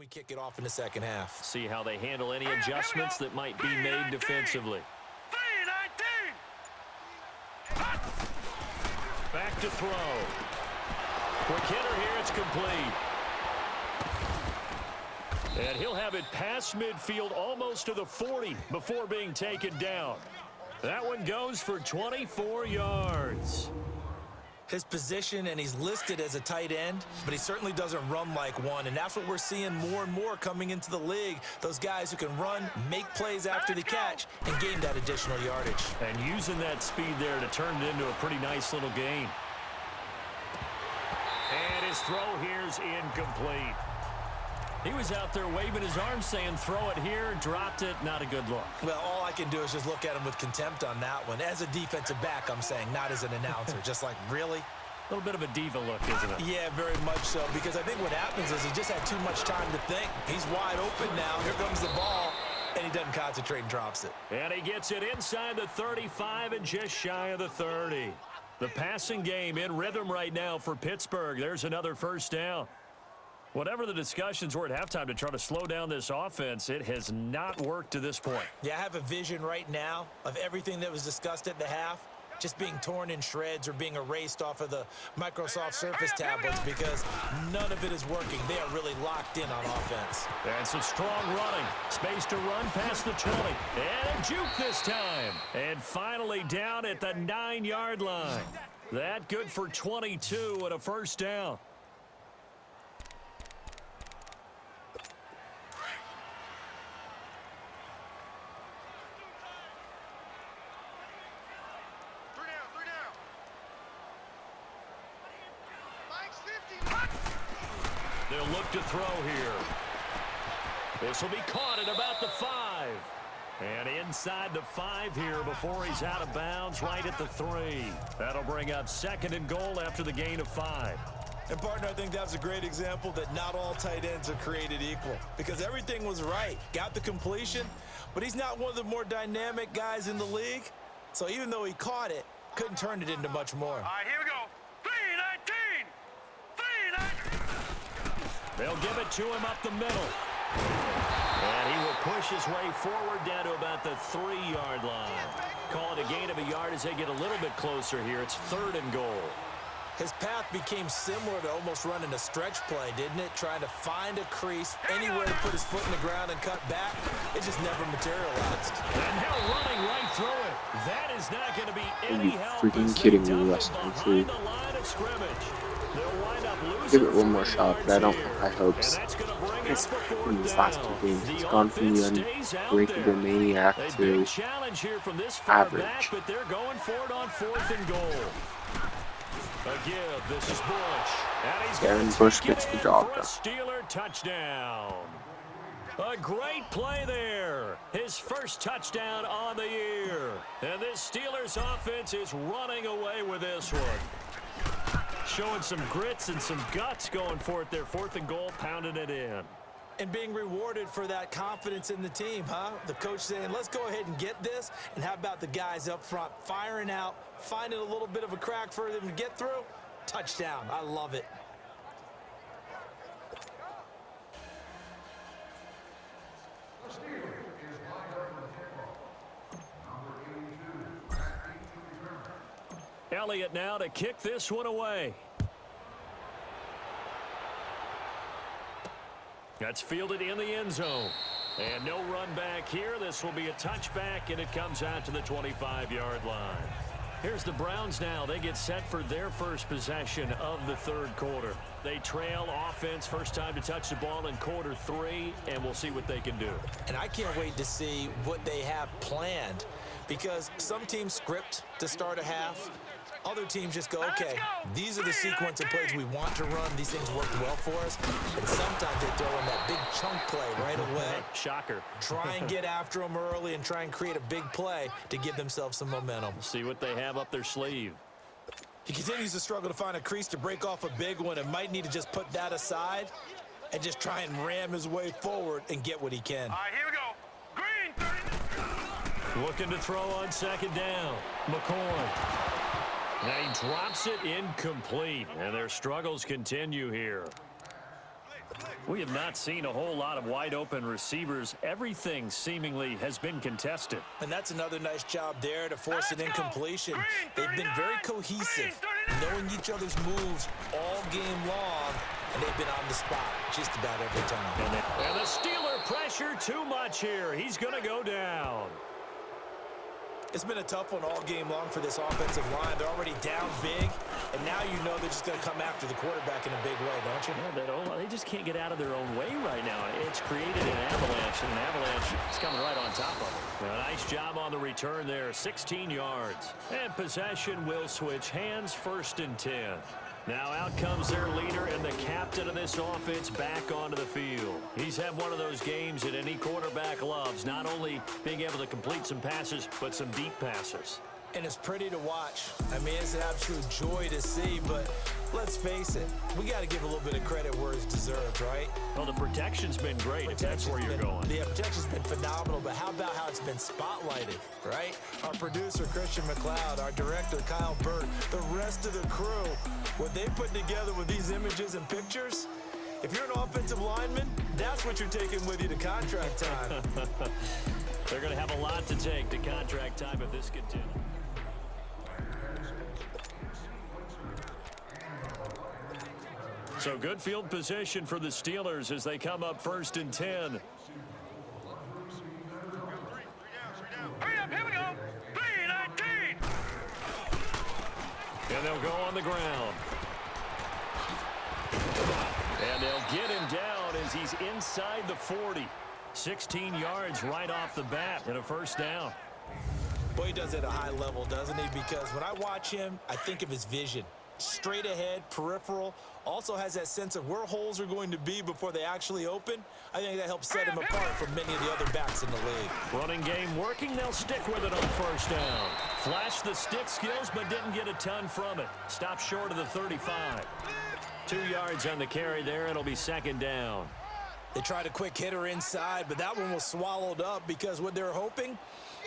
we kick it off in the second half. See how they handle any adjustments that might be made defensively. Back to throw. Quick hitter here, it's complete. And he'll have it past midfield almost to the 40 before being taken down. That one goes for 24 yards. His position, and he's listed as a tight end, but he certainly doesn't run like one, and that's what we're seeing more and more coming into the league. Those guys who can run, make plays after the catch, and gain that additional yardage. And using that speed there to turn it into a pretty nice little gain. And his throw here's incomplete. He was out there waving his arms saying, throw it here, dropped it, not a good look. Well, all I can do is just look at him with contempt on that one. As a defensive back, I'm saying, not as an announcer. Just like, really? A little bit of a diva look, isn't it? Yeah, very much so, because I think what happens is he just had too much time to think. He's wide open now. Here comes the ball, and he doesn't concentrate and drops it. And he gets it inside the 35 and just shy of the 30. The passing game in rhythm right now for Pittsburgh. There's another first down. Whatever the discussions were at halftime to try to slow down this offense, it has not worked to this point. Yeah, I have a vision right now of everything that was discussed at the half just being torn in shreds or being erased off of the Microsoft Surface tablets because none of it is working. They are really locked in on offense. And some strong running. Space to run past the 20. And a juke this time. And finally down at the 9-yard line. That good for 22 and a first down. They'll look to throw here. This will be caught at about the 5. And inside the 5 here before he's out of bounds right at the 3. That'll bring up 2nd and goal after the gain of 5. And, partner, I think that's a great example that not all tight ends are created equal because everything was right. Got the completion, but he's not one of the more dynamic guys in the league. So even though he caught it, couldn't turn it into much more. All right, here we go. 3-19. 3-19. They'll give it to him up the middle. And he will push his way forward down to about the 3-yard line. Call it a gain of a yard as they get a little bit closer here. It's 3rd and goal. His path became similar to almost running a stretch play, didn't it? Trying to find a crease, anywhere to put his foot in the ground and cut back. It just never materialized. And now running right through it. That is not going to be any help. Are you freaking kidding me, Western too? Give it one more shot, but I don't have high hopes. It's in these last 2 games. It's gone from the unbreakable maniac to average. But they're going for it on 4th and goal. Again, this is Bush. Aaron Bush gets the job done. Steeler touchdown. A great play there. His first touchdown on the year. And this Steelers offense is running away with this one. Showing some grits and some guts going for it there. 4th and goal, pounding it in. And being rewarded for that confidence in the team, huh? The coach saying, let's go ahead and get this. And how about the guys up front firing out, finding a little bit of a crack for them to get through? Touchdown. I love it. Elliott now to kick this one away. That's fielded in the end zone. And no run back here. This will be a touchback, and it comes out to the 25-yard line. Here's the Browns now. They get set for their first possession of the 3rd quarter. They trail offense, first time to touch the ball in quarter 3, and we'll see what they can do. And I can't wait to see what they have planned because some teams script to start a half. Other teams just go, okay, these are the sequence of plays we want to run. These things worked well for us. And sometimes they throw in that big chunk play right away. Shocker. Try and get after them early and try and create a big play to give themselves some momentum. See what they have up their sleeve. He continues to struggle to find a crease to break off a big one and might need to just put that aside and just try and ram his way forward and get what he can. All right, here we go. Green. Looking to throw on 2nd down. McCoy. Now he drops it incomplete, and their struggles continue here. We have not seen a whole lot of wide-open receivers. Everything seemingly has been contested. And that's another nice job there to force an incompletion. They've been very cohesive, knowing each other's moves all game long, and they've been on the spot just about every time. And the Steeler pressure too much here. He's going to go down. It's been a tough one all game long for this offensive line. They're already down big, and now you know they're just going to come after the quarterback in a big way, don't you? Yeah, they just can't get out of their own way right now. It's created an avalanche, and an avalanche is coming right on top of it. A nice job on the return there, 16 yards. And possession will switch hands, 1st and 10. Now out comes their leader and the captain of this offense back onto the field. He's had one of those games that any quarterback loves, not only being able to complete some passes, but some deep passes. And it's pretty to watch. I mean, it's an absolute joy to see, but let's face it, we got to give a little bit of credit where it's deserved, right? Well, the protection's been great, if that's where you're going. Yeah, protection's been phenomenal, but how about how it's been spotlighted, right? Our producer, Christian McLeod, our director, Kyle Burt, the rest of the crew, what they put together with these images and pictures, if you're an offensive lineman, that's what you're taking with you to contract time. They're going to have a lot to take to contract time if this continues. So good field position for the Steelers as they come up 1st and 10. Hurry up, here we go. 3-19. And they'll go on the ground. And they'll get him down as he's inside the 40. 16 yards right off the bat and a 1st down. Boy, he does it at a high level, doesn't he? Because when I watch him, I think of his vision. Straight ahead, peripheral, also has that sense of where holes are going to be before they actually open. I think that helps set him apart from many of the other backs in the league. Running game working, they'll stick with it on 1st down. Flashed the stick skills, but didn't get a ton from it. Stopped short of the 35. 2 yards on the carry there, it'll be 2nd down. They tried a quick hitter inside, but that one was swallowed up because what they're hoping,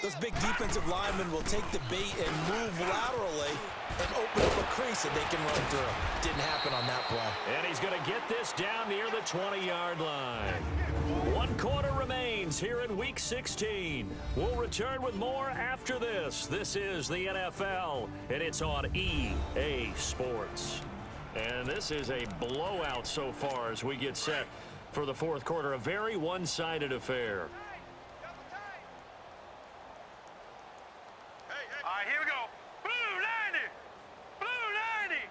those big defensive linemen will take the bait and move laterally and open up a crease that they can run through. Didn't happen on that play. And he's going to get this down near the 20-yard line. 1 quarter remains here in Week 16. We'll return with more after this. This is the NFL, and it's on EA Sports. And this is a blowout so far as we get set for the 4th quarter. A very one-sided affair. All right, here we go. Blue 90. Blue 90.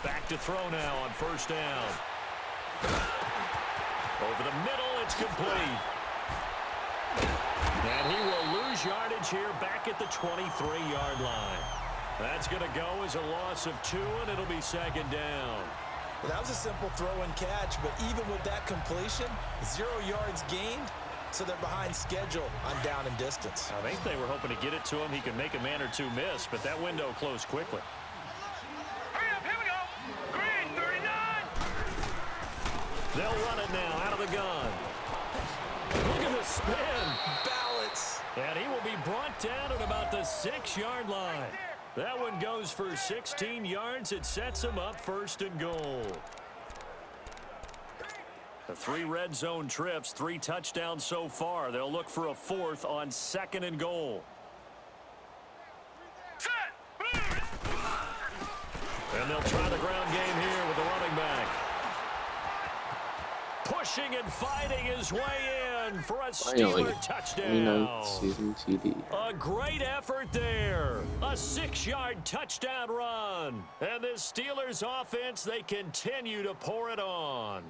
Back to throw now on 1st down. Over the middle, it's complete. And he will lose yardage here back at the 23-yard line. That's going to go as a loss of 2, and it'll be 2nd down. Well, that was a simple throw and catch, but even with that completion, 0 yards gained, so they're behind schedule on down and distance. I think they were hoping to get it to him. He could make a man or two miss, but that window closed quickly. Hurry up, here we go. Green 39. They'll run it now out of the gun. Look at the spin. Balance. And he will be brought down at about the 6-yard line. That one goes for 16 yards. It sets him up 1st and goal. The 3 red zone trips, 3 touchdowns so far. They'll look for a 4th on 2nd and goal. Set. And they'll try the ground game here with the running back. Pushing and fighting his way in for a Steeler touchdown. Season TD. A great effort there. A 6-yard touchdown run. And this Steelers offense, they continue to pour it on.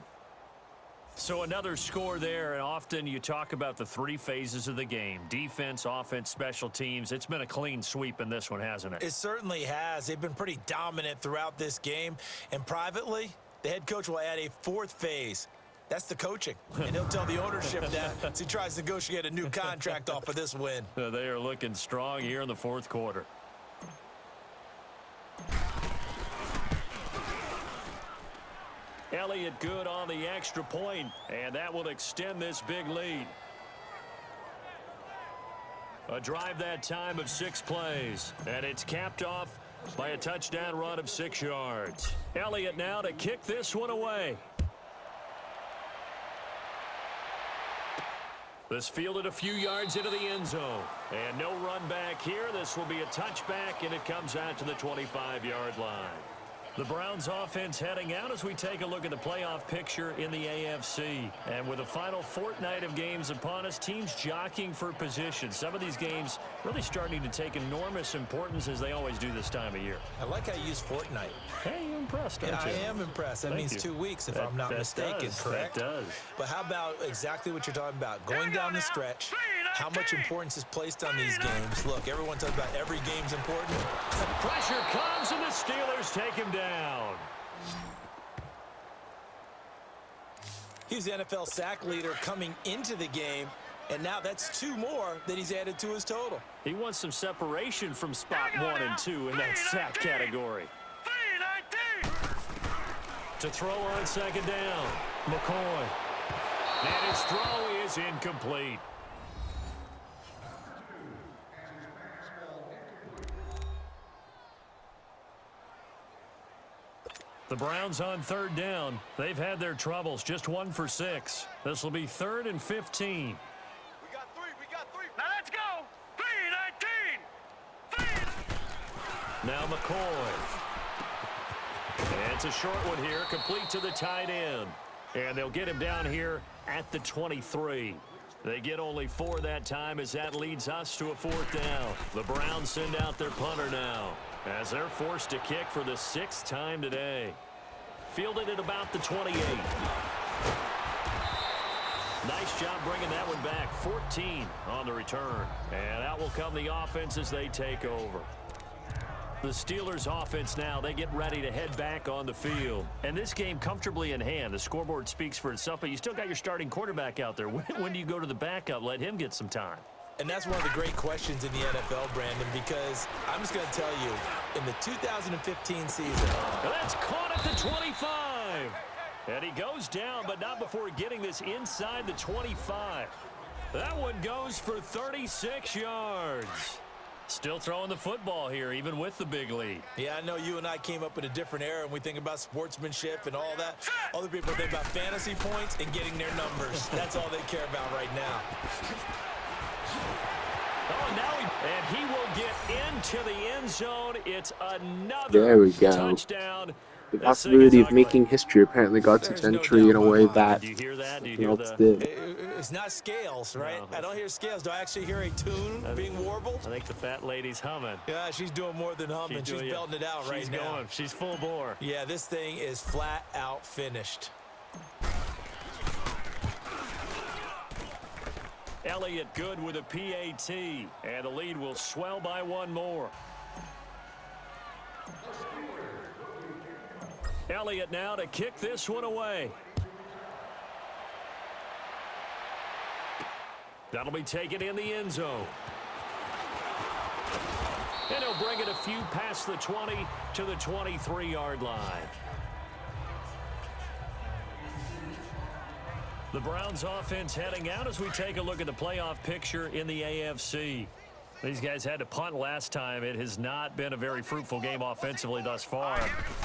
So another score there, and often you talk about the 3 phases of the game. Defense, offense, special teams. It's been a clean sweep in this one, hasn't it? It certainly has. They've been pretty dominant throughout this game. And privately, the head coach will add a 4th phase. That's the coaching. And he'll tell the ownership that as he tries to negotiate a new contract off of this win. They are looking strong here in the 4th quarter. Elliott good on the extra point, and that will extend this big lead. A drive that time of 6 plays, and it's capped off by a touchdown run of 6 yards. Elliott now to kick this one away. This fielded a few yards into the end zone. And no run back here. This will be a touchback, and it comes out to the 25-yard line. The Browns offense heading out as we take a look at the playoff picture in the AFC. And with the final fortnight of games upon us, teams jockeying for position. Some of these games really starting to take enormous importance as they always do this time of year. I like how you use fortnight. Hey, you're impressed, aren't you? I am impressed. That means 2 weeks if I'm not mistaken, correct? That does. But how about exactly what you're talking about? Going down the stretch, how much importance is placed on these games? Look, everyone talks about every game's important. Pressure comes, and the Steelers take him down. He's the NFL sack leader coming into the game, and now that's 2 more that he's added to his total. He wants some separation from spot 1 and 2 in that sack category. To throw on second down, McCoy. And his throw is incomplete. The Browns on third down. They've had their troubles, just 1 for 6. This will be 3rd and 15. We got 3. Now let's go. 3-19. Now McCoy. And it's a short one here, complete to the tight end. And they'll get him down here at the 23. They get only 4 that time as that leads us to a 4th down. The Browns send out their punter now as they're forced to kick for the 6th time today. Fielded at about the 28. Nice job bringing that one back. 14 on the return. And out will come the offense as they take over. The Steelers offense now, they get ready to head back on the field. And this game comfortably in hand. The scoreboard speaks for itself, but you still got your starting quarterback out there. When do you go to the backup? Let him get some time. And that's one of the great questions in the NFL, Brandon, because I'm just going to tell you, in the 2015 season. That's caught at the 25. And he goes down, but not before getting this inside the 25. That one goes for 36 yards. Still throwing the football here, even with the big lead. Yeah, I know you and I came up in a different era, and we think about sportsmanship and all that. Other people think about fantasy points and getting their numbers. That's all they care about right now. Oh, now and he will get into the end zone. It's another There we go. touchdown. The possibility of making history apparently got its entry in a way that Do you hear that? Do you nothing hear else that? did. It's not scales, right? No. I don't hear scales. Do I actually hear a tune being warbled? I think the fat lady's humming. Yeah, she's doing more than humming. She's belting it out right now. She's going. She's full bore. Yeah, this thing is flat out finished. Elliott good with a PAT, and the lead will swell by 1 more. Elliott now to kick this one away. That'll be taken in the end zone. And he'll bring it a few past the 20 to the 23-yard line. The Browns offense heading out as we take a look at the playoff picture in the AFC. These guys had to punt last time. It has not been a very fruitful game offensively thus far.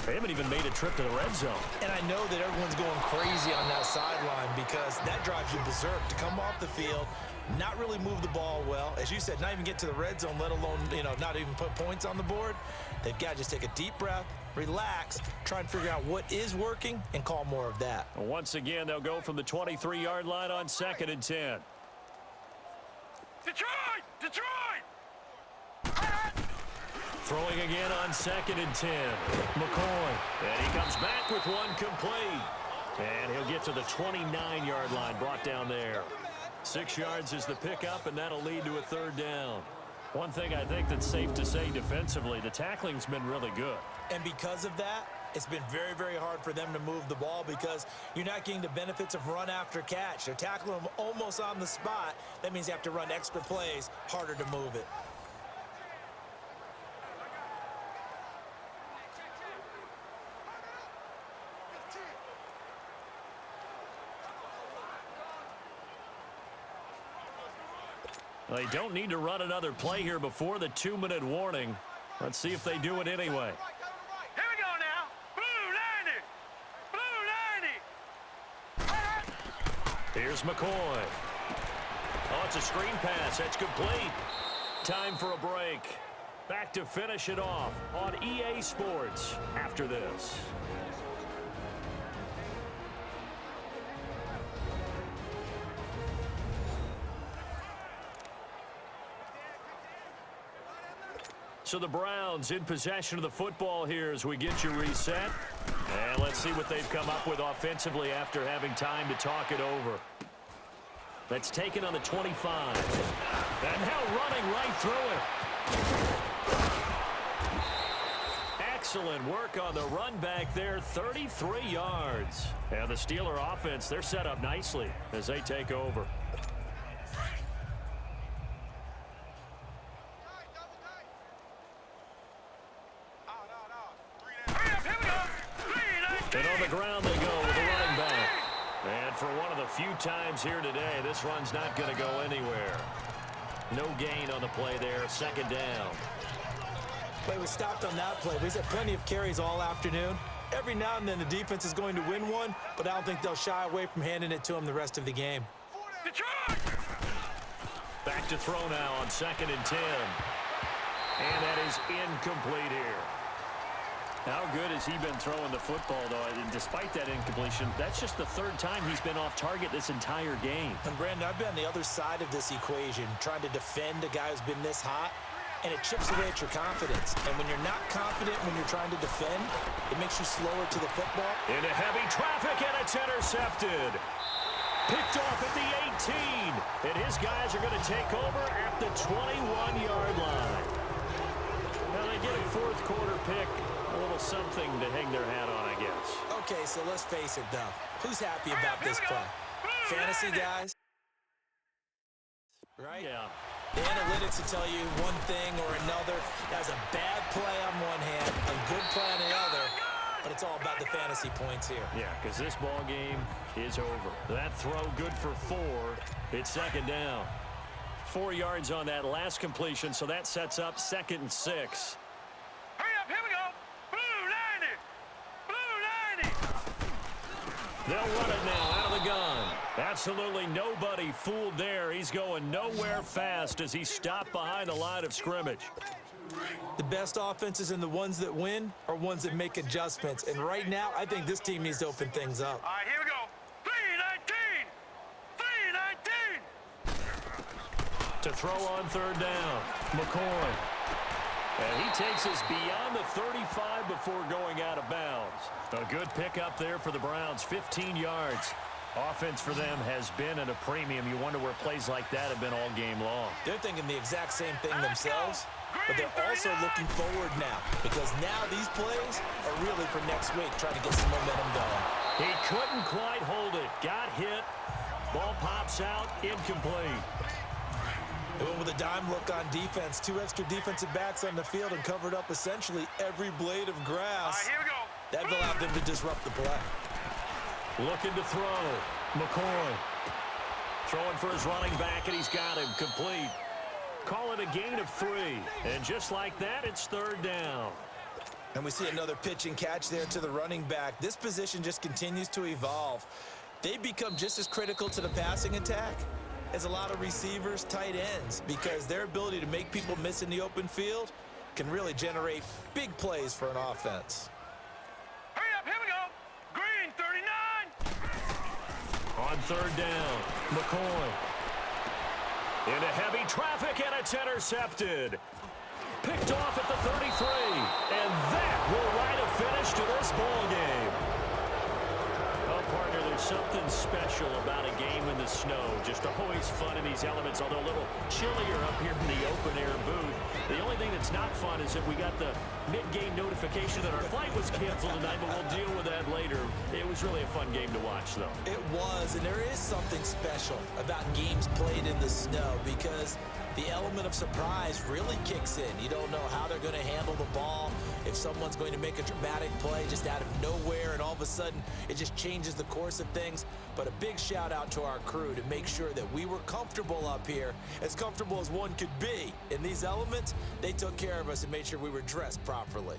They haven't even made a trip to the red zone. And I know that everyone's going crazy on that sideline because that drives you berserk to come off the field, not really move the ball well. As you said, not even get to the red zone, let alone, not even put points on the board. They've got to just take a deep breath, relax, try and figure out what is working, and call more of that. Once again, they'll go from the 23-yard line on 2nd and 10. Detroit! Throwing again on 2nd and 10. McCoy. And he comes back with one complete. And he'll get to the 29-yard line, brought down there. 6 yards is the pickup, and that'll lead to a 3rd down. One thing I think that's safe to say defensively, the tackling's been really good. And because of that, it's been very, very hard for them to move the ball because you're not getting the benefits of run after catch. They're tackling them almost on the spot. That means you have to run extra plays, harder to move it. They don't need to run another play here before the 2-minute warning. Let's see if they do it anyway. Here we go now. Blue 90. Blue 90. Here's McCoy. Oh, it's a screen pass. That's complete. Time for a break. Back to finish it off on EA Sports after this. So the Browns in possession of the football here as we get you reset. And let's see what they've come up with offensively after having time to talk it over. That's taken on the 25. And now running right through it. Excellent work on the run back there, 33 yards. And the Steeler offense, they're set up nicely as they take over. And on the ground they go with the running back. And for one of the few times here today, this run's not going to go anywhere. No gain on the play there, second down. Play was stopped on that play. We've had plenty of carries all afternoon. Every now and then the defense is going to win one, but I don't think they'll shy away from handing it to them the rest of the game. Back to throw now on 2nd and 10. And that is incomplete here. How good has he been throwing the football, though? And despite that incompletion, that's just the 3rd time he's been off target this entire game. And, Brandon, I've been on the other side of this equation, trying to defend a guy who's been this hot, and it chips away at your confidence. And when you're not confident when you're trying to defend, it makes you slower to the football. Into heavy traffic, and it's intercepted. Picked off at the 18. And his guys are going to take over at the 21-yard line. Now they get a 4th quarter pick. A little something to hang their hat on, I guess. Okay, so let's face it, though. Who's happy about this play? Fantasy guys? Right? Yeah. The analytics will tell you one thing or another. That's a bad play on one hand, a good play on the other, but it's all about the fantasy points here. Yeah, because this ball game is over. That throw good for 4. It's 2nd down. 4 yards on that last completion, so that sets up 2nd and 6. Hurry up, here we go. Blue 90. Blue 90. They'll run it now out of the gun. Absolutely nobody fooled there. He's going nowhere fast as he stopped behind the line of scrimmage. The best offenses and the ones that win are ones that make adjustments. And right now, I think this team needs to open things up. All right, here we go. 319. 319. To throw on 3rd down, McCoy. And he takes us beyond the 35 before going out of bounds. A good pickup there for the Browns, 15 yards. Offense for them has been at a premium. You wonder where plays like that have been all game long. They're thinking the exact same thing themselves, but they're also looking forward now because now these plays are really for next week, trying to get some momentum going. He couldn't quite hold it. Got hit. Ball pops out. Incomplete. They went with a dime look on defense. 2 extra defensive backs on the field and covered up essentially every blade of grass. All right, here we go. That allowed them to disrupt the play. Looking to throw. McCoy. Throwing for his running back, and he's got him complete. Call it a gain of 3. And just like that, it's 3rd down. And we see another pitch and catch there to the running back. This position just continues to evolve. They become just as critical to the passing attack as a lot of receivers, tight ends, because their ability to make people miss in the open field can really generate big plays for an offense. Hurry up, here we go. Green 39. On 3rd down, McCoy. Into heavy traffic, and it's intercepted. Picked off at the 33. And that will write a finish to this ball game. Well, partner, there's something special about a game in the snow. Just always fun in these elements, although a little chillier up here in the open-air booth. The only thing that's not fun is that we got the mid-game notification that our flight was canceled tonight, but we'll deal with that later. It was really a fun game to watch, though. It was, and there is something special about games played in the snow because the element of surprise really kicks in. You don't know how they're going to handle the ball, if someone's going to make a dramatic play just out of nowhere, and all of a sudden it just changes the course of things. But a big shout out to our crew to make sure that we were comfortable up here, as comfortable as one could be. In these elements, they took care of us and made sure we were dressed properly.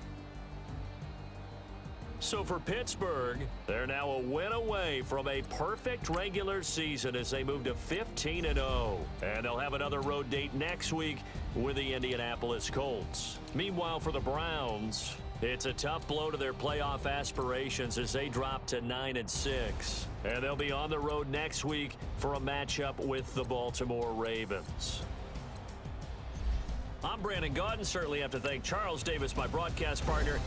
So for Pittsburgh, they're now a win away from a perfect regular season as they move to 15-0. And they'll have another road date next week with the Indianapolis Colts. Meanwhile, for the Browns, it's a tough blow to their playoff aspirations as they drop to 9-6. And they'll be on the road next week for a matchup with the Baltimore Ravens. I'm Brandon Gaudin. Certainly have to thank Charles Davis, my broadcast partner.